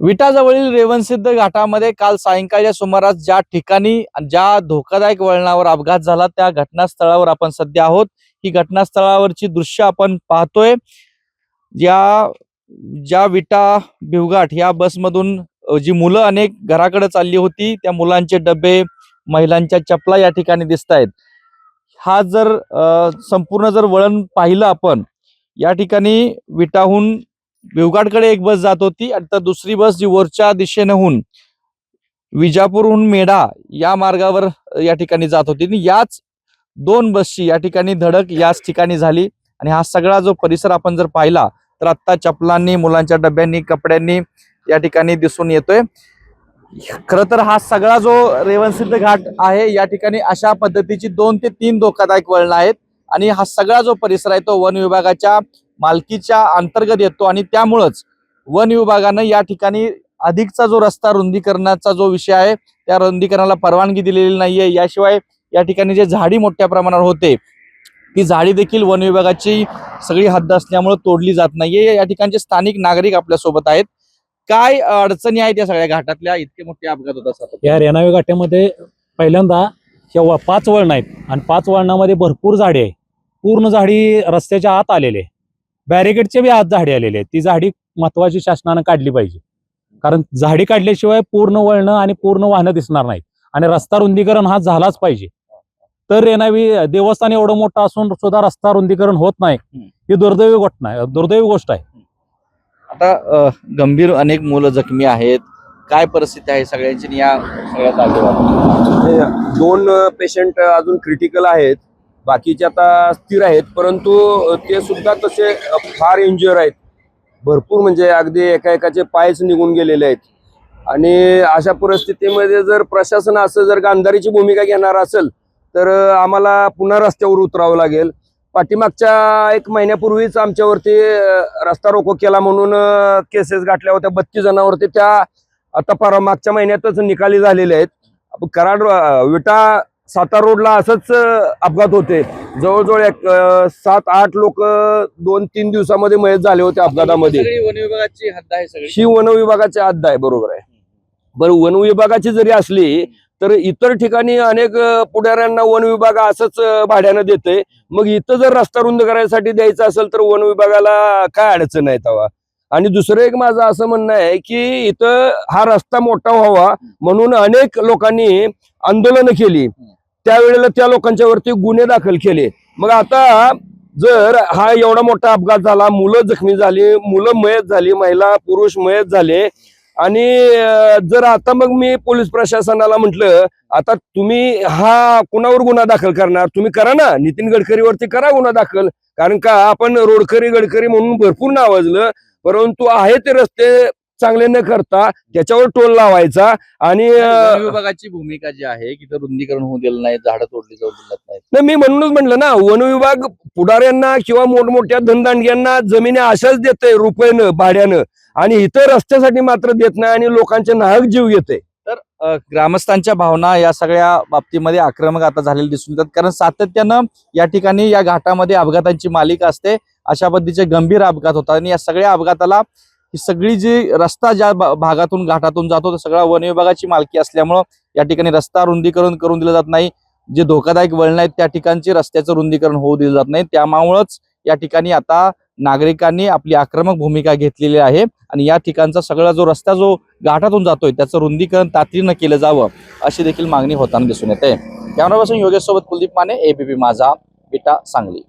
विटाजवळील रेवणसिद्ध घाटामध्ये काल सायंकाळच्या सुमारास ज्या ठिकाणी ज्या धोकादायक वळणावर अपघात झाला त्या घटनास्थळावर आपण सध्या आहोत। ही घटनास्थळावरची दृश्य आपण पाहतोय। ज्या विटा भिवघाट या बसमधून जी मुलं अनेक घराकडे चालली होती त्या मुलांचे डबे, महिलांच्या चपला या ठिकाणी दिसत आहेत। हा जर संपूर्ण जर वळण पाहिलं आपण, या ठिकाणी विटाहून भिवघाटकडे एक बस जात होती आणि तर दुसरी बस जी वरच्या दिशेनेहून विजापूरहून मेढा या मार्गावर या ठिकाणी जात होती। याच दोन बसची या ठिकाणी धडक याच ठिकाणी झाली आणि हा सगळा जो परिसर आपण जर पाहिला तर आता चपलांनी, मुलांच्या डब्यांनी, कपड्यांनी या ठिकाणी दिसून येतोय। खरं तर हा सगळा जो रेवणसिद्ध घाट आहे या ठिकाणी अशा पद्धतीची 2 ते 3 धोकादायक वळण आहेत आणि हा सगळा जो परिसर आहे तो वन विभागाच्या मालकीच्या अंतर्गत येतो आणि त्यामुळेच वन विभागानं या ठिकाणी अधिकचा जो रस्ता रुंदीकरणाचा जो विषय आहे त्या रुंदीकरणाला परवानगी दिलेली नाहीये। याशिवाय या ठिकाणी जे झाडी मोठ्या प्रमाणावर होते ती झाडी देखील वन विभागाची सगळी हद्द असल्यामुळे तोडली जात नाहीये। या ठिकाणचे स्थानिक नागरिक आपल्या सोबत आहेत। काय अडचणी आहेत या सगळ्या घाटातल्या, इतके मोठे अपघात होत असतात? या रेणावी घाटामध्ये पहिल्यांदा 5 वळण आहेत आणि 5 वळणामध्ये भरपूर झाडी आहे। पूर्ण झाडी रस्त्याच्या आत आलेले, बॅरिकेडचे बी आत झाडी आलेले आहे। ती झाडी महत्वाची शासनानं काढली पाहिजे, कारण झाडी काढल्याशिवाय पूर्ण वळणं आणि पूर्ण वाहनं दिसणार नाहीत आणि रस्ता रुंदीकरण हा झालाच पाहिजे। तर रेणावी देवस्थान एवढं मोठं असून सुद्धा रस्ता रुंदीकरण होत नाही, ही दुर्दैवी गोष्ट आहे। आता गंभीर अनेक मुलं जखमी आहेत, काय परिस्थिती आहे सगळ्यांची या सगळ्या जागेवर? 2 पेशंट अजून क्रिटिकल आहेत, बाकीचे आता स्थिर आहेत, परंतु ते सुद्धा तसे फार इंज्युअर आहेत। भरपूर म्हणजे अगदी एकाचे पायच निघून गेलेले आहेत आणि अशा परिस्थितीमध्ये जर प्रशासन असं जर गांधारीची भूमिका घेणार असेल तर आम्हाला पुन्हा रस्त्यावर उतरावं लागेल। पाठीमागच्या 1 महिन्यापूर्वीच आमच्यावरती रस्ता रोको केला म्हणून केसेस गाठल्या होत्या 32 जणांवरती, त्या आता मागच्या महिन्यातच निकाली झालेल्या आहेत। कराड विटा सातारा रोडला असंच अपघात होते, जवळजवळ 7-8 लोक 2-3 दिवसामध्ये मयत झाले होते अपघातामध्ये। वन विभागाची हद्द आहे सगळी? ही वन विभागाची हद्द आहे, बरोबर आहे। बरं, वन विभागाची जरी असली तर इतर ठिकाणी अनेक पुढाऱ्यांना वन विभाग असंच भाड्यानं देते, मग इथं जर रस्ता रुंद करायसाठी द्यायचा असेल तर वन विभागाला काय अडचण आहे तेव्हा? आणि दुसरं एक माझं असं म्हणणं आहे की इथं हा रस्ता मोठा व्हावा म्हणून अनेक लोकांनी आंदोलनं केली, त्यावेळेला त्या लोकांच्या वरती गुन्हे दाखल केले। मग आता जर हा एवढा मोठा अपघात झाला, मुलं जखमी झाली, मुलं मयत झाली, महिला पुरुष मयत झाले आणि जर आता मग मी पोलीस प्रशासनाला म्हटलं, आता तुम्ही हा कुणावर गुन्हा दाखल करणार? तुम्ही करा ना, नितीन गडकरीवरती करा गुन्हा दाखल, कारण का आपण रोडकरी गडकरी म्हणून भरपूर नावाजलं, परंतु आहे ते रस्ते चांगले न करता त्याच्यावर टोल लावायचा। आणि वन विभागाची भूमिका जी आहे की रुंदीकरण होऊ दिलं नाही, झाडं तोडली जाऊ दिलं नाही, नाही, मी म्हणूनच म्हटलं ना, वन विभाग पुढाऱ्यांना किंवा मोठमोठ्या धनदांडग्यांना जमिनी अशाच देते रुपयानं भाड्यानं, आणि इतर रस्त्यासाठी मात्र देत नाही आणि लोकांचे नाहक जीव घेते। तर ग्रामस्थांच्या भावना या सगळ्या बाबतीमध्ये आक्रमक आता झालेले दिसून येतात, कारण सातत्यानं या ठिकाणी या घाटामध्ये अपघातांची मालिका असते। अशा पद्धतीचे गंभीर अपघात होतात आणि या सगळ्या अपघाताला ही सगळी जी रस्ता ज्या भागातून घाटातून जातो तो सगळा वन विभागाची मालकी असल्यामुळं या ठिकाणी रस्ता रुंदीकरण करून दिलं जात नाही। जे धोकादायक वळण आहेत त्या ठिकाणचे रस्त्याचं रुंदीकरण होऊ दिलं जात नाही, त्यामुळेच या ठिकाणी आता नागरिकांनी आपली आक्रमक भूमिका घेतलेली आहे आणि या ठिकाणचा सगळा जो रस्ता जो घाटातून जातोय त्याचं रुंदीकरण तातडीनं केलं जावं अशी देखील मागणी होताना दिसून येते। कॅमेरा पर्सन योगेश सोबत कुलदीप माने, एबीपी माझा, विटा, सांगली।